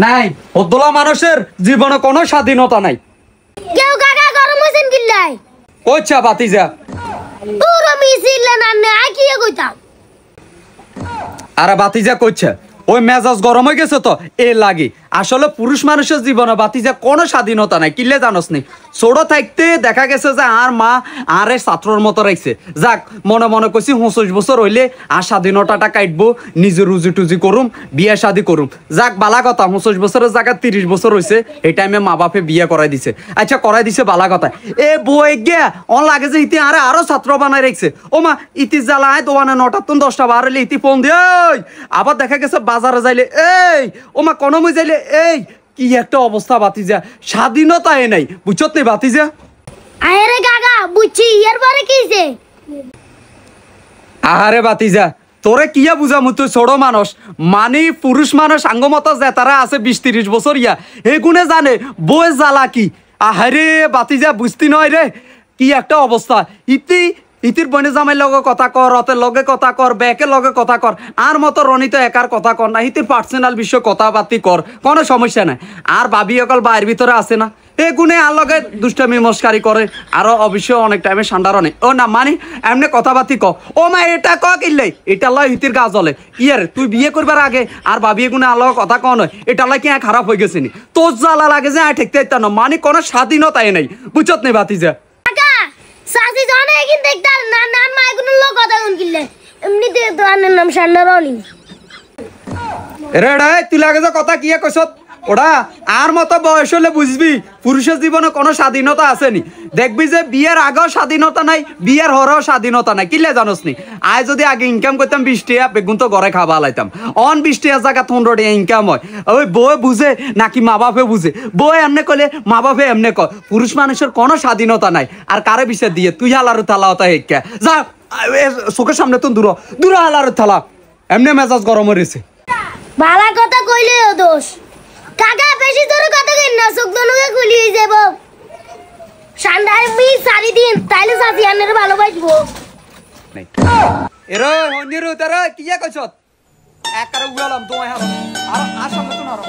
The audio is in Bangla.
নাই হদ্দলা মানুষের জীবনে কোনো স্বাধীনতা নাই। কেউ কাকা গরম হইছেন কিল্লাই কইছা বাতিজা পুরো মিছিল না না কি কইতাম আরে বাতিজা কইছে ওই মেজাজ গরম হয়ে গেছে তো এ লাগি। আসলে পুরুষ মানুষের জীবনে বাতিজা কোনো স্বাধীনতা নাই। কিল্লে জানোস নি ছোট থাকতে দেখা গেছে যে আর মা আরে ছাত্রর মতো রাখছে। যাক মনে মনে কইছি 25 বছর হইলে আর স্বাধীনতাটা কাটবো, নিজে রুজি টুজি করুম, বিয়ে শাদি করুম। যাক বালা কথা 25 বছরের জায়গায় 30 বছর হয়েছে এই টাইমে মা বাপে বিয়ে করাই দিছে। আচ্ছা করাই দিছে বালা কথা। এ বই গে অন লাগে যে ইতি আরো ছাত্র বানাই রাখছে। ও মা ইতি জ্বালায় দোয়ানে 9টা 10টা বার হইলে ইতি ফোন দিয়ে আবার দেখা গেছে বাজারে যাইলে এই ও মা কনমই যাইলে এই কি একটা অবস্থা বাতিজা, স্বাধীনতা এ নাই বুঝছত নেই বাতিজা। আরে কাকা বুঝছি এর পরে কিছে আরে বাতিজা তোরে কিয়া বুঝামু, তুই ছোট মানুষ মানে পুরুষ মানুষ আঙ্গমত যে তারা আছে 20-30 বছর ইয়া এগুনে জানে বই জ্বালা কি। আহারে বাতিজা বুঝতি নয় রে কি একটা অবস্থা। ইতির বনে জামাই লগে কথা কর, রতের লগে কথা কর, ব্যাকের লগে কথা কর, আর মতো রনিত একার কথা কর না। ইতির পার্সোনাল বিষয় কথাবার্তি কর, কোনো সমস্যা নাই। আর ভাবি অকল বাইরের ভিতরে আছে না এ গুনে আর লগে দুষ্টামি মস্কারি করে আরো অবশ্যই অনেক টাইমে সান্ডারও নেই। ও না মানে এমনি কথাবার্তি ক ও মা এটা ক কিনলে এটা লয় হিতির গা জ্বলে ইয়ার তুই বিয়ে করবার আগে আর ভাবি এগুনে আর লগে কথা ক নয় এটা লয় কি খারাপ হয়ে গেছে নি তোর জ্বালা লাগে যে ঠেকতে ইত্যান মানে কোনো স্বাধীনতাই নেই বুঝত নেই বাতিজা। সাসি জানে কি দেখতার না নান মাই কোন লোক কথা কোন কিলে এমনি তে তো আনের নাম সান্নারনি রে তুই লাগে যে কথা কি কইছত ওটা আর মতো বয়স হলে বুঝবি পুরুষের জীবনে কোনো স্বাধীনতা আসেনি। দেখবি যে বিয়ের আগেও স্বাধীনতা নাই, বিয়ের হরেও স্বাধীনতা নাই। কিলে জানোস নি আয় যদি আগে ইনকাম করতাম 20 টাকা বেগুন তো ঘরে খাওয়া লাইতাম। অন 20 টাকা জায়গা 15 টাকা ইনকাম হয়। ওই বউ বুঝে নাকি মা বাপে বুঝে? বউ এমনে কলে মা বাপে এমনে কয়। পুরুষ মানুষের কোনো স্বাধীনতা নাই। আর কারে বিষয় দিয়ে তুই হালারু থালা হতা হেক্কা যা চোখের সামনে তো দূর হালারু থালা এমনি মেজাজ গরম হয়েছে। ভালো কথা কইলেও দোষ কাকা বেশি জোরে কথা কই না চোখ দনকে খুলি হই যাব সান্ডার মি সারি দিন তাইলে সাথী আনের ভালোবাসবো এরে হন্দিরু তারা কিয়া কইছত এক করে উড়ালাম তোমায় হারো আর সামনে তো নারো